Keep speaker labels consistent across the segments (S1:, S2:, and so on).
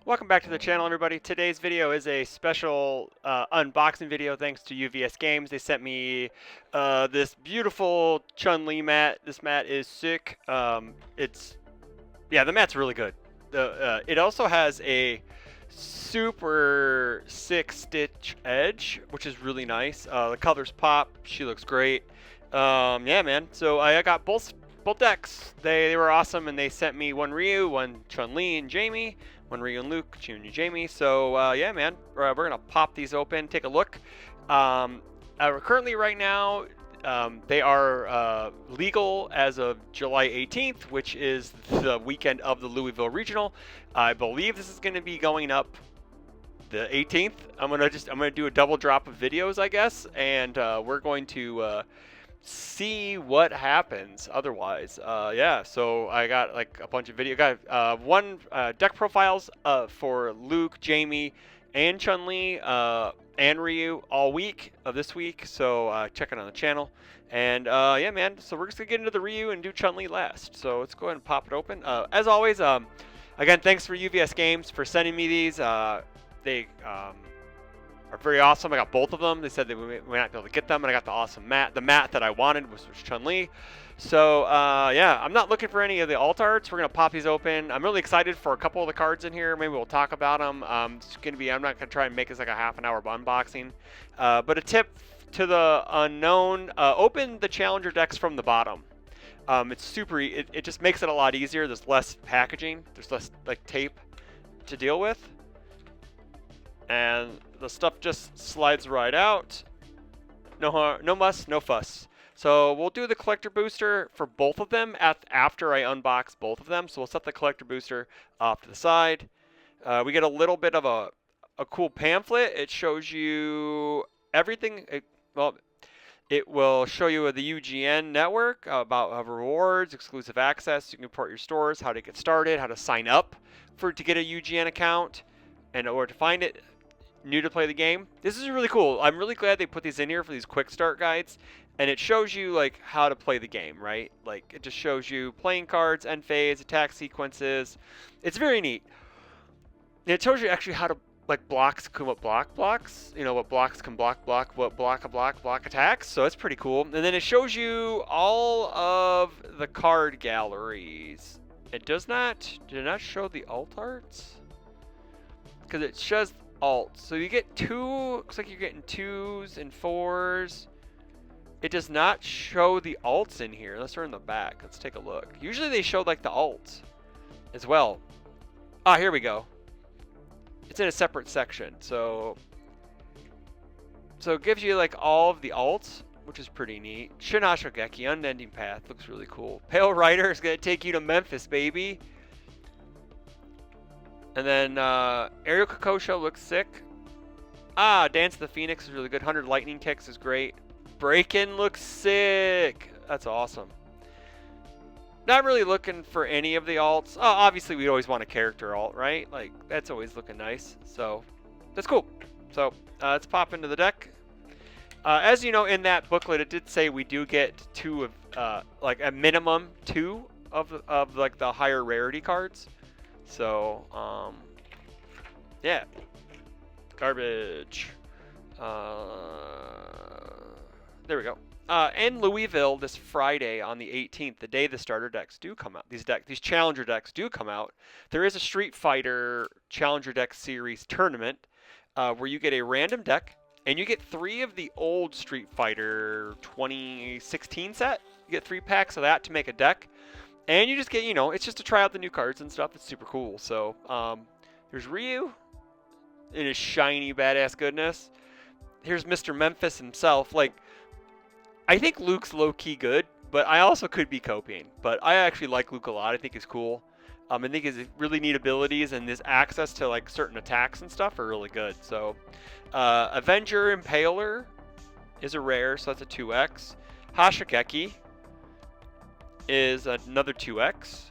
S1: Welcome back to the channel, everybody. Today's video is a special unboxing video thanks to UVS Games. They sent me this beautiful Chun-Li mat. This mat is sick. The mat's really good. It also has a super sick stitch edge, which is really nice. The colors pop. She looks great. Yeah, man. So I got both decks. They were awesome, and they sent me one Ryu, one Chun-Li and Jamie, one Ryu and Luke, Chun and Jamie. So yeah, man, we're gonna pop these open, take a look. Currently, right now, they are legal as of July 18th, which is the weekend of the Louisville Regional. I believe this is going to be going up the 18th. I'm gonna do a double drop of videos, I guess, and we're going to see what happens otherwise. Yeah, so I got like a bunch of video. Got one deck profiles for Luke, Jamie, and Chun-Li and Ryu all week of this week. So check it on the channel. And yeah, man. So we're just gonna get into the Ryu and do Chun-Li last. So let's go ahead and pop it open. As always, again, thanks for UVS Games for sending me these. They are very awesome. I got both of them. They said that we might not be able to get them, and I got the awesome mat. The mat that I wanted was Chun-Li. So yeah, I'm not looking for any of the alt arts. We're gonna pop these open. I'm really excited for a couple of the cards in here. Maybe we'll talk about them. It's gonna be. I'm not gonna try and make this like a half-an-hour unboxing. But a tip to the unknown: open the challenger decks from the bottom. It's super. It just makes it a lot easier. There's less packaging. There's less like tape to deal with. And the stuff just slides right out. No muss, no fuss. So we'll do the collector booster for both of them after I unbox both of them. So we'll set the collector booster off to the side. We get a little bit of a cool pamphlet. It shows you everything. It will show you the UGN network about rewards, exclusive access. You can import your stores, how to get started, how to sign up to get a UGN account, and or to find it. New to play the game. This is really cool. I'm really glad they put these in here for these quick start guides, and it shows you like how to play the game, right? Like it just shows you playing cards, end phase, attack sequences. It's very neat. And it shows you actually how to like blocks, what blocks, you know, what blocks can block, what block attacks. So it's pretty cool. And then it shows you all of the card galleries. It did not show the alt arts because it shows alt. So you get two, looks like you're getting 2s and 4s. It does not show the alts in here unless they're in the back. Let's take a look. Usually they show like the alts as well. Ah, here we go. It's in a separate section. So it gives you like all of the alts, which is pretty neat. Shogeki, Unending Path, looks really cool. Pale Rider is gonna take you to Memphis, baby. And then Aerial Kokosho looks sick. Dance of the Phoenix is really good. 100 Lightning Kicks is great. Break-In looks sick. That's awesome. Not really looking for any of the alts. Oh, obviously we always want a character alt, right? Like that's always looking nice. So that's cool. So let's pop into the deck. As you know, in that booklet, it did say we do get two of, like a minimum 2 of like the higher rarity cards. So, yeah, garbage. There we go. In Louisville this Friday on the 18th, the day the starter decks do come out, these challenger decks do come out. There is a Street Fighter Challenger Deck Series tournament where you get a random deck, and you get 3 of the old Street Fighter 2016 set. You get 3 packs of that to make a deck. And you just get, you know, it's just to try out the new cards and stuff. It's super cool. So, here's Ryu in his shiny, badass goodness. Here's Mr. Memphis himself. Like, I think Luke's low-key good, but I also could be coping. But I actually like Luke a lot. I think he's cool. I think his really neat abilities and his access to, like, certain attacks and stuff are really good. So, Avenger Impaler is a rare, so that's a 2x. Hashigeki is another 2x.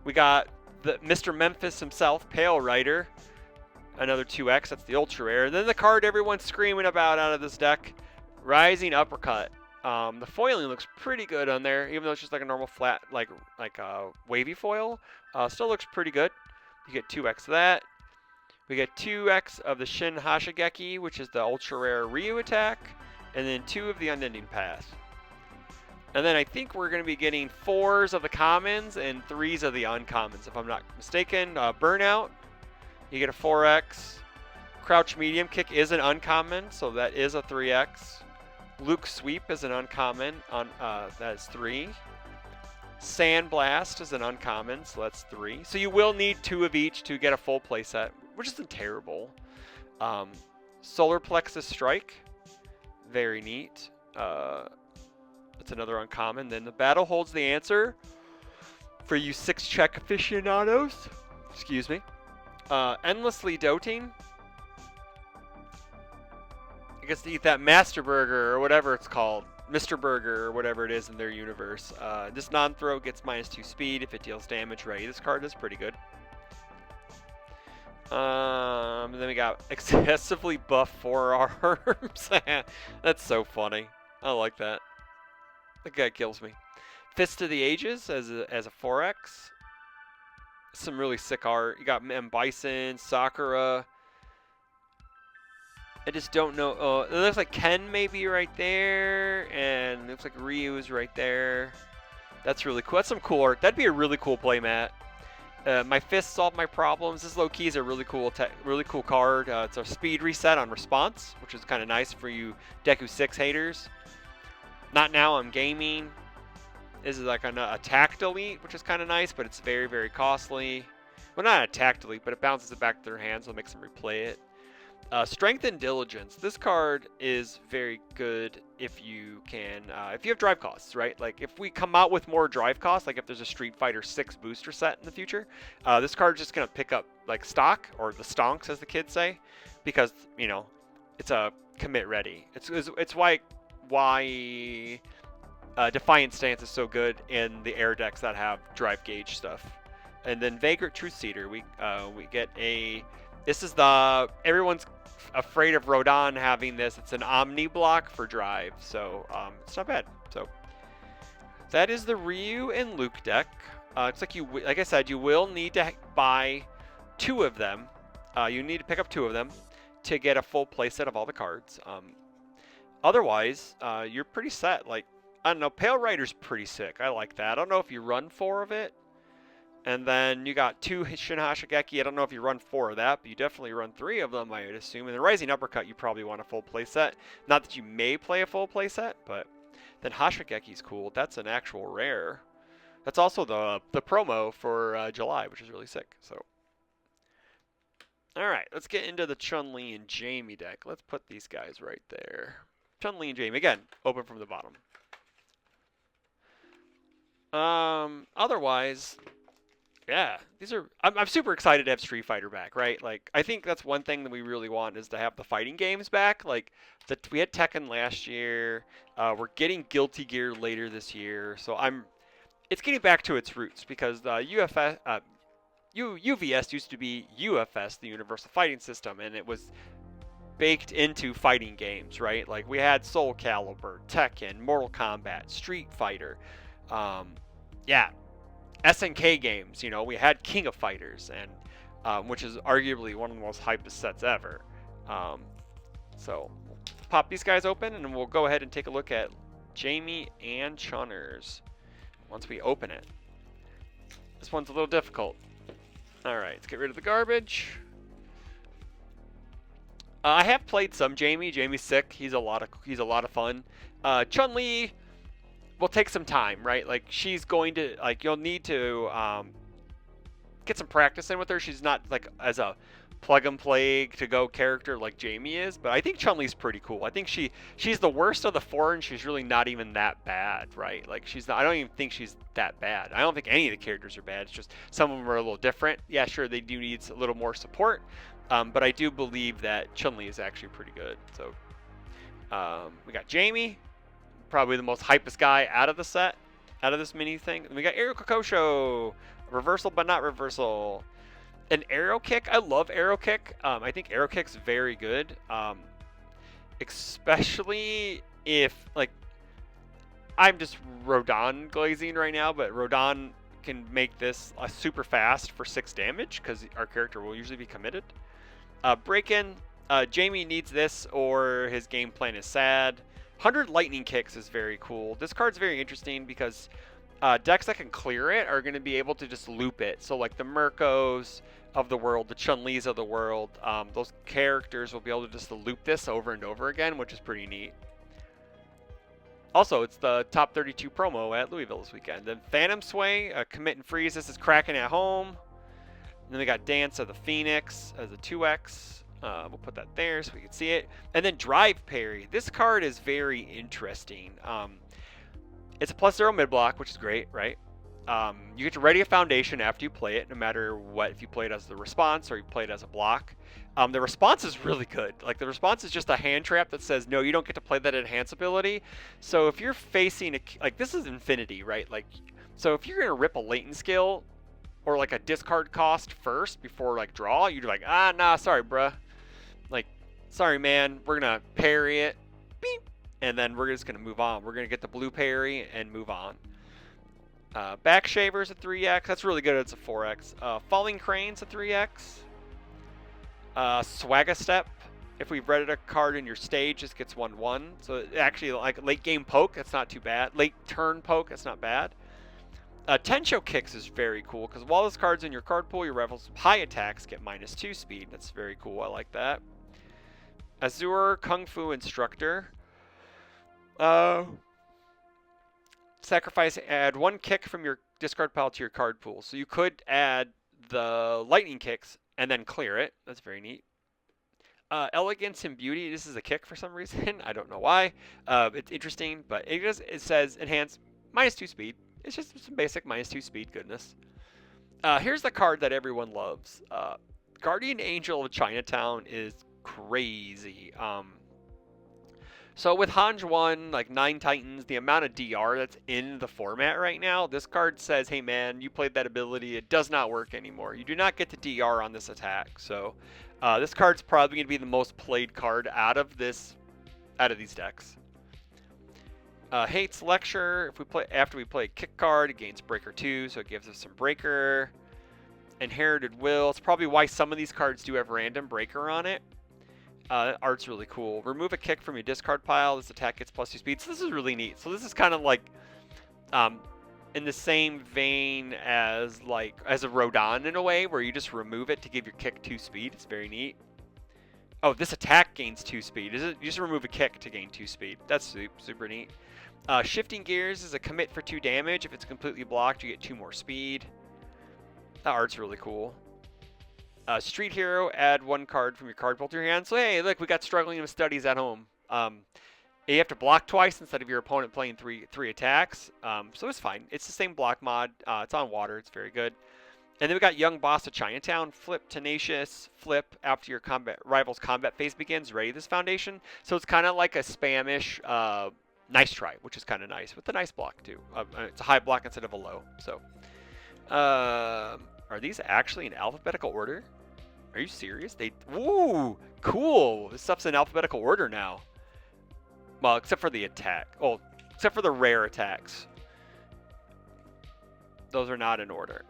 S1: We got the Mr. Memphis himself, Pale Rider, another 2x. That's the ultra rare. Then the card everyone's screaming about out of this deck, Rising Uppercut. The foiling looks pretty good on there, even though it's just like a normal flat, like wavy foil. Still looks pretty good. You get 2x of that. We get 2x of the Shin Hashigeki, which is the ultra rare Ryu attack, and then 2 of the Unending Path. And then I think we're going to be getting 4s of the commons and 3s of the uncommons, if I'm not mistaken. Burnout, you get a 4x. Crouch Medium Kick is an uncommon, so that is a 3x. Luke Sweep is an uncommon, that is 3. Sand Blast is an uncommon, so that's 3. So you will need 2 of each to get a full playset, which isn't terrible. Solar Plexus Strike, very neat. That's another uncommon. Then the Battle Holds the Answer for you 6-check aficionados. Excuse me. Endlessly Doting. I guess to eat that Master Burger or whatever it's called. Mr. Burger or whatever it is in their universe. This non-throw gets -2 speed if it deals damage. Right, this card is pretty good. And then we got excessively buff forearms. That's so funny. I like that. That guy kills me. Fist of the Ages as a 4x. Some really sick art. You got M. Bison, Sakura. I just don't know. It looks like Ken may be right there, and it looks like Ryu is right there. That's really cool. That's some cool art. That'd be a really cool playmat. My Fist solved my problems. This low-key is a really cool card. It's a speed reset on response, which is kind of nice for you Deku 6 haters. Not Now, I'm Gaming. This is like an attack delete, which is kind of nice, but it's very, very costly. Well, not an attack delete, but it bounces it back to their hands, so it makes them replay it. Strength and Diligence. This card is very good if you can, if you have drive costs, right? Like if we come out with more drive costs, like if there's a Street Fighter 6 booster set in the future, this card is just gonna pick up like stock, or the stonks as the kids say, because you know it's a commit ready. It's why Defiant Stance is so good in the air decks that have drive gauge stuff. And then Vagrant Truth Seeder, we get a. This is the everyone's afraid of Rodon having this. It's an Omni block for drive, so it's not bad. So that is the Ryu and Luke deck. It's like I said, you will need to buy 2 of them. You need to pick up 2 of them to get a full playset of all the cards. Otherwise, you're pretty set. Like I don't know, Pale Rider's pretty sick. I like that. I don't know if you run 4 of it. And then you got 2 Shin Hashigeki. I don't know if you run 4 of that, but you definitely run 3 of them, I would assume. And the Rising Uppercut, you probably want a full playset. Not that you may play a full playset, but then Hashigeki's cool. That's an actual rare. That's also the promo for July, which is really sick. So, all right, let's get into the Chun-Li and Jamie deck. Let's put these guys right there. Chun-Li and Jamie again, open from the bottom. Otherwise. Yeah, these are. I'm super excited to have Street Fighter back, right? Like, I think that's one thing that we really want is to have the fighting games back. Like, we had Tekken last year. We're getting Guilty Gear later this year, so it's getting back to its roots because the UVS used to be UFS, the Universal Fighting System, and it was baked into fighting games, right? Like, we had Soul Calibur, Tekken, Mortal Kombat, Street Fighter, yeah. SNK games, you know, we had King of Fighters, and which is arguably one of the most hypest sets ever. So we'll pop these guys open, and we'll go ahead and take a look at Jamie and Chunners once we open it. This one's a little difficult. All right, let's get rid of the garbage. I have played some Jamie. Jamie's sick. He's a lot of fun. Chun-Li will take some time, right? Like she's going to you'll need to get some practice in with her. She's not like as a plug and play to go character like Jamie is, but I think Chun-Li's pretty cool. I think she's the worst of the 4, and she's really not even that bad, right? Like she's not. I don't even think she's that bad. I don't think any of the characters are bad. It's just some of them are a little different. Yeah, sure, they do need a little more support, but I do believe that Chun-Li is actually pretty good. So we got Jamie. Probably the most hypest guy out of the set, out of this mini thing. And we got Aerial Kokosho, reversal but not reversal. An Arrow Kick, I love Arrow Kick. I think Arrow Kick's very good, especially if like I'm just Rodon glazing right now, but Rodon can make this super fast for 6 damage because our character will usually be committed. Break-in, Jamie needs this or his game plan is sad. 100 lightning kicks is very cool. This card's very interesting because decks that can clear it are going to be able to just loop it. So like the Mirkos of the world, the Chun-Lis of the world, those characters will be able to just loop this over and over again, which is pretty neat. Also, it's the top 32 promo at Louisville this weekend. Then Phantom Sway, Commit and Freeze. This is Kraken at home. And then we got Dance of the Phoenix as a 2x. We'll put that there so we can see it. And then Drive Parry. This card is very interesting. It's a +0 mid block, which is great, right? You get to ready a foundation after you play it, no matter what, if you play it as the response or you play it as a block. The response is really good. Like, the response is just a hand trap that says, no, you don't get to play that enhance ability. So if you're facing, like, this is infinity, right? Like, so if you're going to rip a latent skill or, like, a discard cost first before, like, draw, you're like, nah, sorry, bruh. Like, sorry, man, we're going to parry it. Beep. And then we're just going to move on. We're going to get the blue parry and move on. Back Shaver's a 3x. That's really good. It's a 4x. Falling Crane's a 3x. Swagga Step. If we've read a card in your stage, this gets 1/1. So actually, like late game poke, that's not too bad. Late turn poke, that's not bad. Tencho Kicks is very cool because while this card's in your card pool, your rivals high attacks get -2 speed. That's very cool. I like that. Azure Kung Fu Instructor. Sacrifice, add 1 kick from your discard pile to your card pool. So you could add the lightning kicks and then clear it. That's very neat. Elegance and Beauty. This is a kick for some reason. I don't know why. It's interesting, but it says enhance -2 speed. It's just some basic -2 speed goodness. Here's the card that everyone loves. Guardian Angel of Chinatown is crazy. So with Hanj 1, like 9 Titans, the amount of DR that's in the format right now, this card says, hey man, you played that ability, it does not work anymore. You do not get to DR on this attack. So this card's probably going to be the most played card out of these decks. Hates Lecture. After we play a kick card, it gains Breaker 2, so it gives us some Breaker. Inherited Will. It's probably why some of these cards do have random Breaker on it. Art's really cool. Remove a kick from your discard pile. This attack gets +2 speed. So this is really neat. So this is kind of like in the same vein as a Rodon in a way, where you just remove it to give your kick 2 speed. It's very neat. Oh, this attack gains 2 speed. You just remove a kick to gain 2 speed. That's super neat. Shifting Gears is a commit for 2 damage. If it's completely blocked, you get 2 more speed. That art's really cool. Street Hero, add 1 card from your card pool to your hand. So hey, look, we got Struggling with Studies at home. You have to block twice instead of your opponent playing three attacks. So it's fine. It's the same block mod. It's on water. It's very good. And then we got Young Boss of Chinatown. Flip Tenacious. Flip after your rival's combat phase begins. Ready this foundation. So it's kind of like a spamish Nice Try, which is kind of nice with the nice block too. It's a high block instead of a low. So. Are these actually in alphabetical order? Are you serious? Ooh, cool. This stuff's in alphabetical order now. Well, except for the attack. Oh, except for the rare attacks. Those are not in order.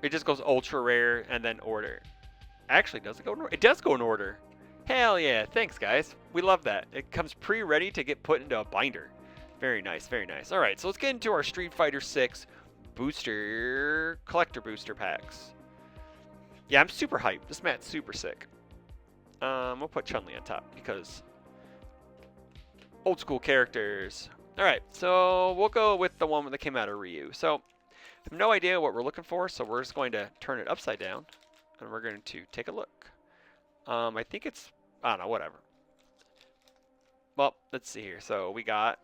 S1: It just goes ultra rare and then order. Actually, does it go in order? It does go in order. Hell yeah. Thanks, guys. We love that. It comes pre-ready to get put into a binder. Very nice, very nice. All right, so let's get into our Street Fighter 6 collector booster packs. Yeah, I'm super hyped. This mat's super sick. We'll put Chun-Li on top because old school characters. All right, so we'll go with the one that came out of Ryu. So I have no idea what we're looking for, so we're just going to turn it upside down and we're going to take a look. I think it's, I don't know, whatever. Well, let's see here. So we got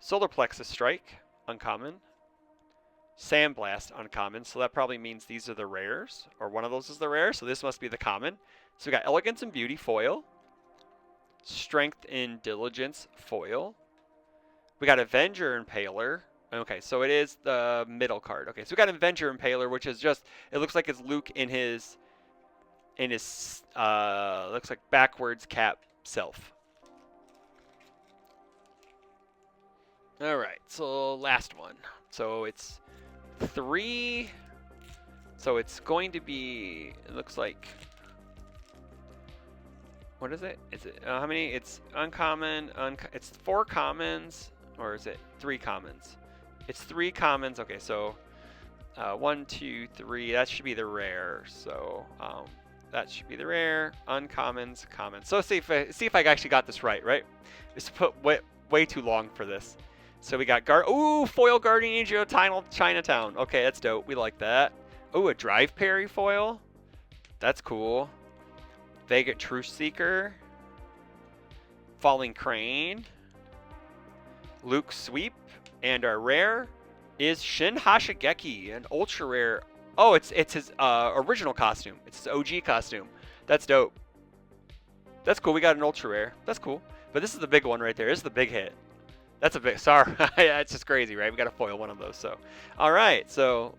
S1: Solar Plexus Strike, uncommon. Sandblast, uncommon. So that probably means these are the rares, or one of those is the rare. So this must be the common. So we got Elegance and Beauty, foil. Strength and Diligence, foil. We got Avenger Impaler. Okay, so it is the middle card. Okay, so we got Avenger Impaler, which is just, it looks like it's Luke in his looks like backwards cap self. All right, so last one. So it's 3. So it's going to be, it looks like, what is it? Is it, how many? It's uncommon, it's 4 commons, or is it 3 commons? It's 3 commons. Okay, so 1, 2, 3, that should be the rare. So that should be the rare, uncommons, commons. So see if I actually got this right? Just put way too long for this. So we got foil Guardian Angel Chinatown. Okay, that's dope. We like that. Ooh, a Drive Parry foil. That's cool. Vega Truth Seeker. Falling Crane. Luke Sweep. And our rare is Shin Hashigeki, an ultra rare. Oh, it's his original costume. It's his OG costume. That's dope. That's cool. We got an ultra rare. That's cool. But this is the big one right there. This is the big hit. That's a big. Sorry, it's just crazy, right? We got to foil one of those. So, all right. So,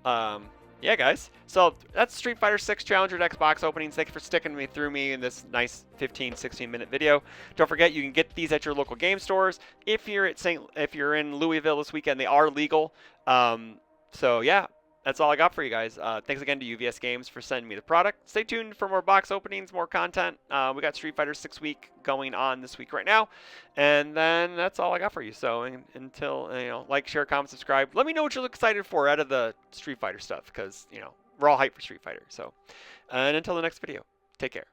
S1: yeah, guys. So that's Street Fighter 6 Challenger Dex box openings. Thank you for sticking through me in this nice 15, 16-minute video. Don't forget, you can get these at your local game stores. If you're in Louisville this weekend, they are legal. So yeah, that's all I got for you guys. Thanks again to UVS Games for sending me the product. Stay tuned for more box openings, more content. We got Street Fighter 6 week going on this week right now. And then that's all I got for you. So until, like, share, comment, subscribe. Let me know what you're excited for out of the Street Fighter stuff, because, we're all hyped for Street Fighter. So, and until the next video, take care.